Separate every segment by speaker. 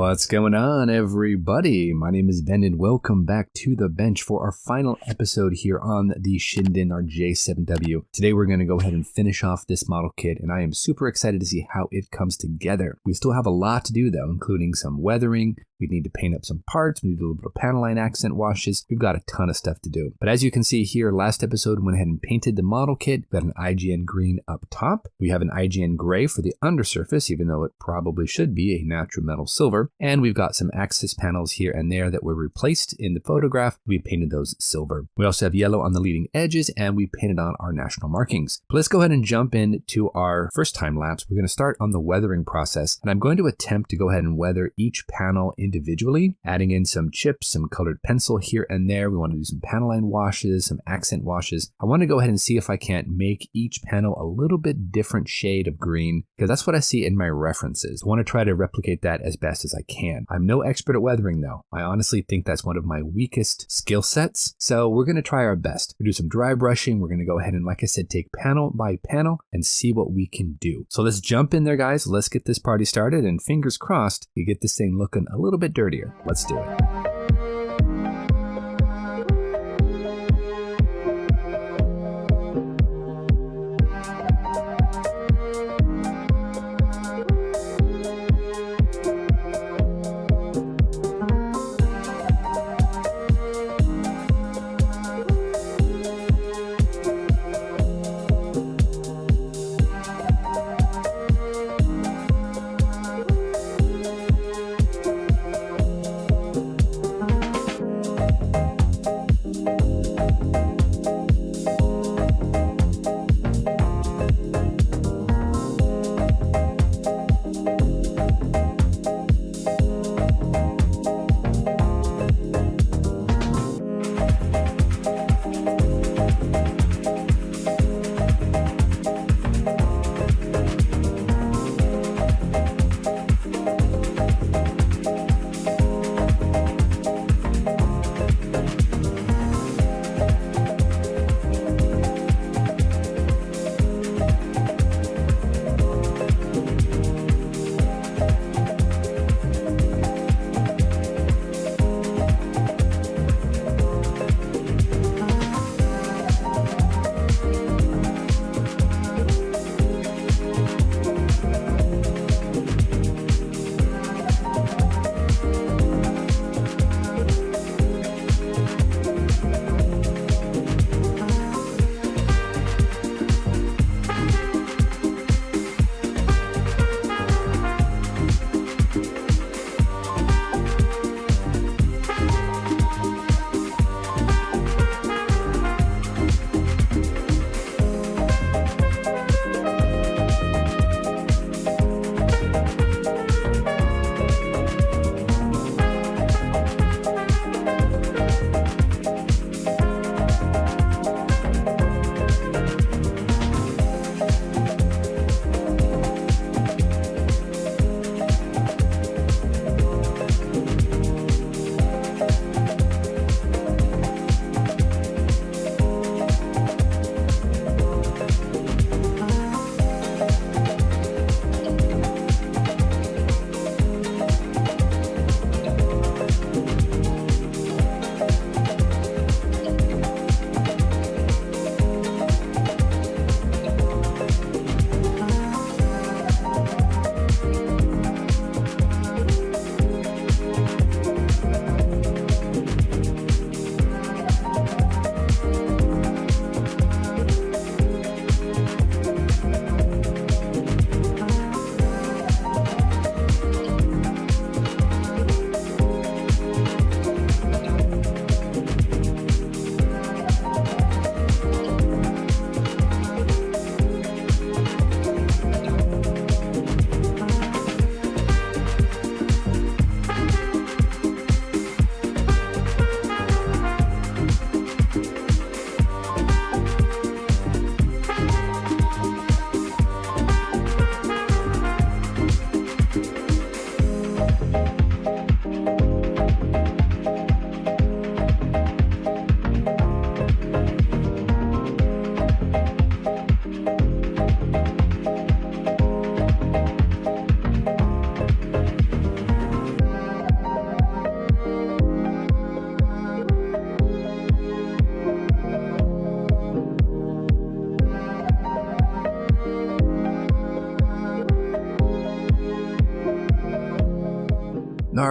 Speaker 1: What's going on, everybody? My name is Ben and welcome back to the bench for our final episode here on the Shinden, our J7W. Today we're going to go ahead and finish off this model kit, and I am super excited to see how it comes together. We still have a lot to do though, including some weathering. We need to paint up some parts. We need a little bit of panel line accent washes. We've got a ton of stuff to do. But as you can see here, last episode we went ahead and painted the model kit. We got an IGN green up top. We have an IGN gray for the undersurface, even though it probably should be a natural metal silver. And we've got some access panels here and there that were replaced in the photograph. We painted those silver. We also have yellow on the leading edges, and we painted on our national markings. But let's go ahead and jump into our first time lapse. We're going to start on the weathering process, and I'm going to attempt to go ahead and weather each panel individually, adding in some chips, some colored pencil here and there. We want to do some panel line washes, some accent washes. I want to go ahead and see if I can't make each panel a little bit different shade of green, because that's what I see in my references. I want to try to replicate that as best as I can. I'm no expert at weathering though. I honestly think that's one of my weakest skill sets. So we're going to try our best. We'll do some dry brushing. We're going to go ahead and, like I said, take panel by panel and see what we can do. So let's jump in there, guys. Let's get this party started, and fingers crossed you get this thing looking a little bit dirtier. Let's do it.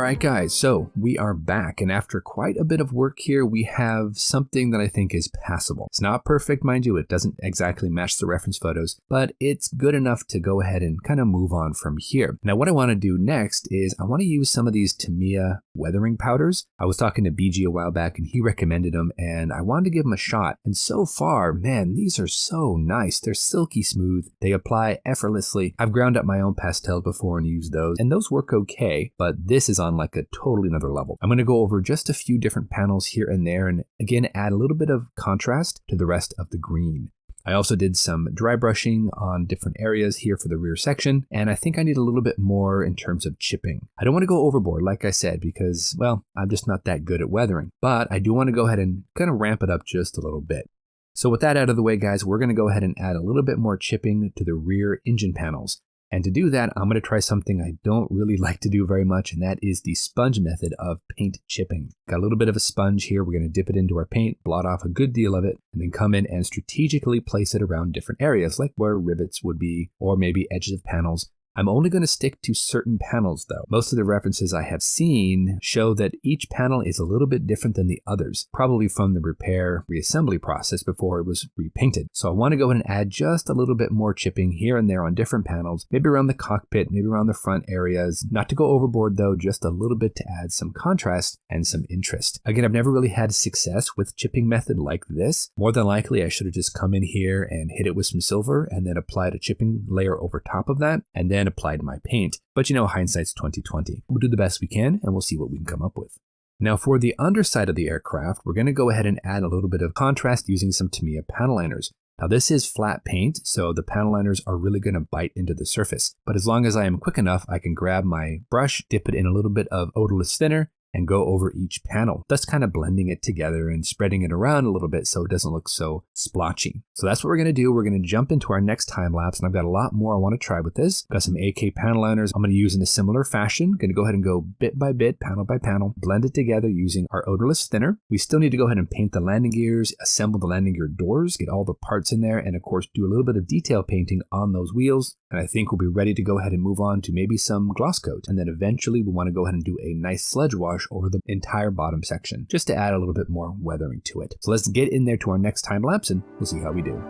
Speaker 1: Alright guys, so we are back, and after quite a bit of work here, we have something that I think is passable. It's not perfect, mind you, it doesn't exactly match the reference photos, but it's good enough to go ahead and kind of move on from here. Now what I want to do next is I want to use some of these Tamiya weathering powders. I was talking to BG a while back and he recommended them, and I wanted to give them a shot. And so far, man, these are so nice. They're silky smooth. They apply effortlessly. I've ground up my own pastels before and used those, and those work okay, but this is on like a totally another level. I'm going to go over just a few different panels here and there, and again add a little bit of contrast to the rest of the green. I also did some dry brushing on different areas here for the rear section, and I think I need a little bit more in terms of chipping. I don't want to go overboard, like I said, because, well, I'm just not that good at weathering, but I do want to go ahead and kind of ramp it up just a little bit. So with that out of the way, guys, we're going to go ahead and add a little bit more chipping to the rear engine panels. And to do that, I'm going to try something I don't really like to do very much, and that is the sponge method of paint chipping. Got a little bit of a sponge here. We're going to dip it into our paint, blot off a good deal of it, and then come in and strategically place it around different areas, like where rivets would be, or maybe edges of panels. I'm only going to stick to certain panels though. Most of the references I have seen show that each panel is a little bit different than the others, probably from the repair reassembly process before it was repainted. So I want to go ahead and add just a little bit more chipping here and there on different panels, maybe around the cockpit, maybe around the front areas. Not to go overboard though, just a little bit to add some contrast and some interest. Again, I've never really had success with chipping method like this. More than likely, I should have just come in here and hit it with some silver and then applied a chipping layer over top of that, and then applied my paint. But you know, hindsight's 20/20. We'll do the best we can and we'll see what we can come up with. Now for the underside of the aircraft, we're going to go ahead and add a little bit of contrast using some Tamiya panel liners. Now this is flat paint, so the panel liners are really going to bite into the surface. But as long as I am quick enough, I can grab my brush, dip it in a little bit of odorless thinner, and go over each panel, thus kind of blending it together and spreading it around a little bit so it doesn't look so splotchy. So that's what we're going to do. We're going to jump into our next time lapse, and I've got a lot more I want to try with this. Got some AK panel liners I'm going to use in a similar fashion. Going to go ahead and go bit by bit, panel by panel, blend it together using our odorless thinner. We still need to go ahead and paint the landing gears, assemble the landing gear doors, get all the parts in there, and of course do a little bit of detail painting on those wheels. And I think we'll be ready to go ahead and move on to maybe some gloss coat. And then eventually we want to go ahead and do a nice sludge wash over the entire bottom section, just to add a little bit more weathering to it. So let's get in there to our next time lapse and we'll see how we do.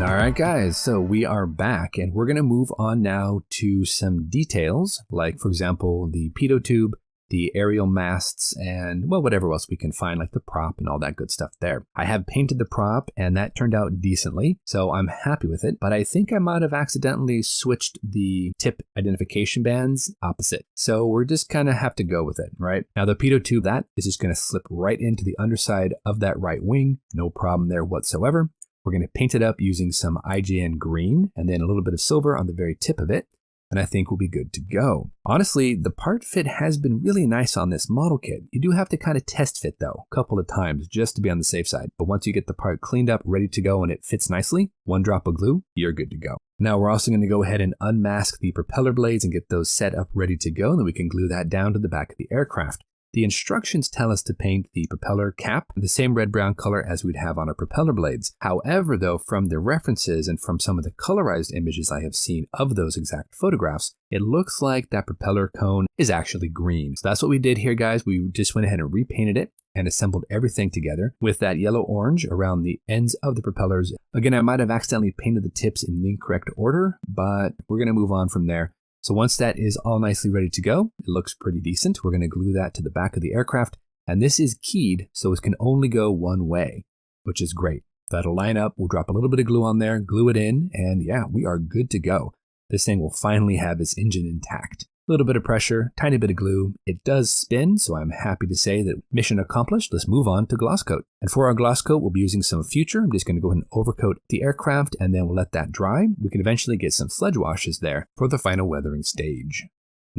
Speaker 1: All right, guys, so we are back and we're going to move on now to some details, like, for example, the pitot tube, the aerial masts, and, well, whatever else we can find, like the prop and all that good stuff there. I have painted the prop and that turned out decently, so I'm happy with it, but I think I might have accidentally switched the tip identification bands opposite. So we're just kind of have to go with it, right? Now the pitot tube, that is just going to slip right into the underside of that right wing. No problem there whatsoever. We're going to paint it up using some IJN green and then a little bit of silver on the very tip of it. And I think we'll be good to go. Honestly, the part fit has been really nice on this model kit. You do have to kind of test fit though, a couple of times just to be on the safe side. But once you get the part cleaned up, ready to go, and it fits nicely, one drop of glue, you're good to go. Now we're also going to go ahead and unmask the propeller blades and get those set up ready to go. And then we can glue that down to the back of the aircraft. The instructions tell us to paint the propeller cap the same red-brown color as we'd have on our propeller blades. However, though, from the references and from some of the colorized images I have seen of those exact photographs, it looks like that propeller cone is actually green. So that's what we did here, guys. We just went ahead and repainted it and assembled everything together with that yellow-orange around the ends of the propellers. Again, I might have accidentally painted the tips in the incorrect order, but we're going to move on from there. So once that is all nicely ready to go, it looks pretty decent. We're going to glue that to the back of the aircraft. And this is keyed, so it can only go one way, which is great. That'll line up. We'll drop a little bit of glue on there, glue it in, and yeah, we are good to go. This thing will finally have its engine intact. A little bit of pressure, tiny bit of glue. It does spin, so I'm happy to say that mission accomplished. Let's move on to gloss coat. And for our gloss coat, we'll be using some Future. I'm just going to go ahead and overcoat the aircraft, and then we'll let that dry. We can eventually get some sludge washes there for the final weathering stage.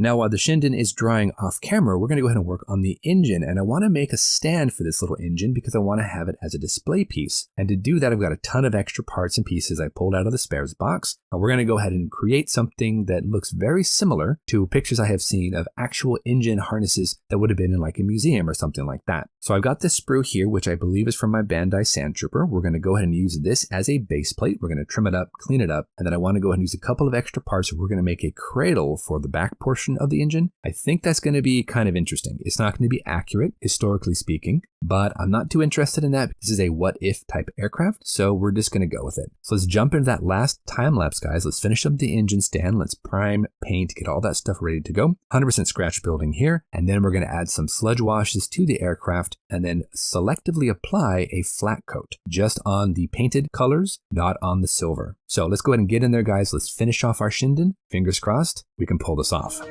Speaker 1: Now, while the Shinden is drying off camera, we're going to go ahead and work on the engine, and I want to make a stand for this little engine because I want to have it as a display piece. And to do that, I've got a ton of extra parts and pieces I pulled out of the spares box. And we're going to go ahead and create something that looks very similar to pictures I have seen of actual engine harnesses that would have been in like a museum or something like that. So I've got this sprue here, which I believe is from my Bandai Sand Trooper. We're going to go ahead and use this as a base plate. We're going to trim it up, clean it up, and then I want to go ahead and use a couple of extra parts. We're going to make a cradle for the back portion of the engine. I think that's going to be kind of interesting. It's not going to be accurate, historically speaking, but I'm not too interested in that. This is a what-if type aircraft, so we're just going to go with it. So let's jump into that last time-lapse, guys. Let's finish up the engine stand. Let's prime, paint, get all that stuff ready to go. 100% scratch building here, and then we're going to add some sludge washes to the aircraft and then selectively apply a flat coat just on the painted colors, not on the silver. So let's go ahead and get in there, guys. Let's finish off our Shinden. Fingers crossed, we can pull this off.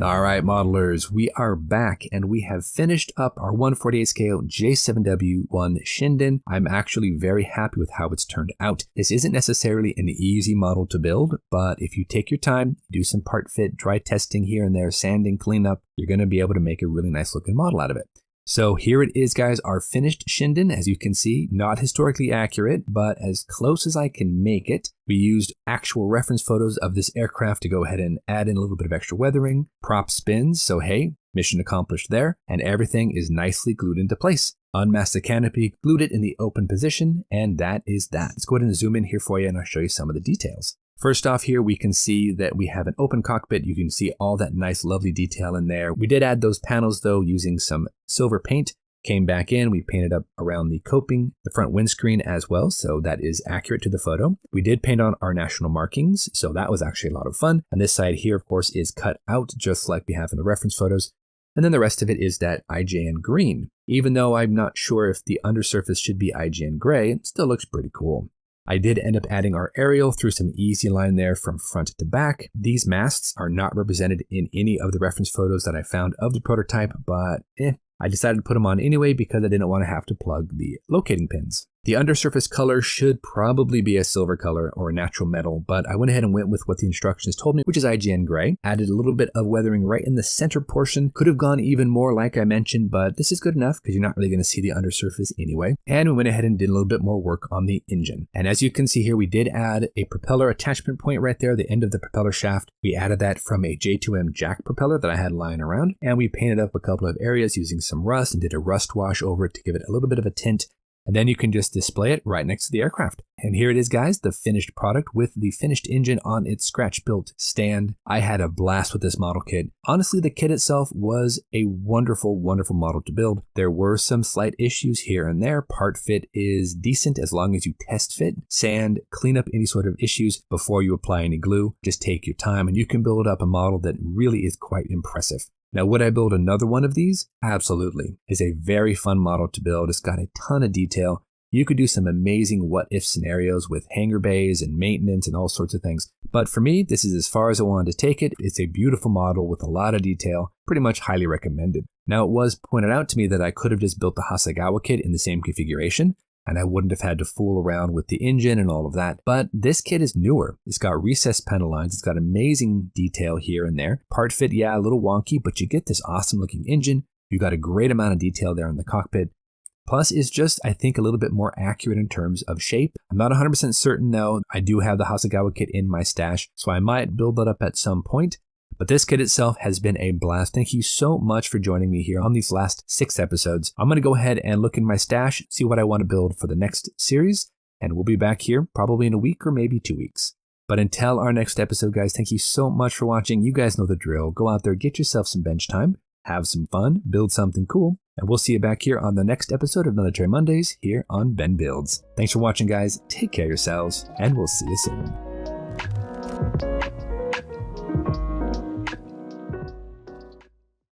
Speaker 1: All right, modelers, we are back and we have finished up our 1/48 scale J7W-1 Shinden. I'm actually very happy with how it's turned out. This isn't necessarily an easy model to build, but if you take your time, do some part fit, dry testing here and there, sanding, cleanup, you're going to be able to make a really nice looking model out of it. So here it is, guys, our finished Shinden. As you can see, not historically accurate, but as close as I can make it. We used actual reference photos of this aircraft to go ahead and add in a little bit of extra weathering, prop spins, so hey, mission accomplished there, and everything is nicely glued into place. Unmasked the canopy, glued it in the open position, and that is that. Let's go ahead and zoom in here for you and I'll show you some of the details. First off here, we can see that we have an open cockpit. You can see all that nice, lovely detail in there. We did add those panels though using some silver paint. Came back in, we painted up around the coping, the front windscreen as well, so that is accurate to the photo. We did paint on our national markings, so that was actually a lot of fun. And this side here, of course, is cut out just like we have in the reference photos. And then the rest of it is that IJN green. Even though I'm not sure if the undersurface should be IJN gray, it still looks pretty cool. I did end up adding our aerial through some easy line there from front to back. These masts are not represented in any of the reference photos that I found of the prototype, but I decided to put them on anyway because I didn't want to have to plug the locating pins. The undersurface color should probably be a silver color or a natural metal, but I went ahead and went with what the instructions told me, which is IGN gray. Added a little bit of weathering right in the center portion. Could have gone even more like I mentioned, but this is good enough because you're not really going to see the undersurface anyway. And we went ahead and did a little bit more work on the engine. And as you can see here, we did add a propeller attachment point right there, the end of the propeller shaft. We added that from a J2M jack propeller that I had lying around, and we painted up a couple of areas using some rust and did a rust wash over it to give it a little bit of a tint. And then you can just display it right next to the aircraft. And here it is, guys, the finished product with the finished engine on its scratch-built stand. I had a blast with this model kit. Honestly, the kit itself was a wonderful, wonderful model to build. There were some slight issues here and there. Part fit is decent as long as you test fit, sand, clean up any sort of issues before you apply any glue. Just take your time and you can build up a model that really is quite impressive. Now, would I build another one of these? Absolutely. It's a very fun model to build. It's got a ton of detail. You could do some amazing what-if scenarios with hangar bays and maintenance and all sorts of things. But for me, this is as far as I wanted to take it. It's a beautiful model with a lot of detail, pretty much highly recommended. Now, it was pointed out to me that I could have just built the Hasegawa kit in the same configuration, and I wouldn't have had to fool around with the engine and all of that. But this kit is newer. It's got recessed panel lines. It's got amazing detail here and there. Part fit, yeah, a little wonky, but you get this awesome looking engine. You got a great amount of detail there in the cockpit. Plus, it's just, I think, a little bit more accurate in terms of shape. I'm not 100% certain though. I do have the Hasegawa kit in my stash, so I might build that up at some point. But this kit itself has been a blast. Thank you so much for joining me here on these last 6 episodes. I'm going to go ahead and look in my stash, see what I want to build for the next series, and we'll be back here probably in a week or maybe 2 weeks. But until our next episode, guys, thank you so much for watching. You guys know the drill. Go out there, get yourself some bench time, have some fun, build something cool, and we'll see you back here on the next episode of Military Mondays here on Ben Builds. Thanks for watching, guys. Take care of yourselves, and we'll see you soon.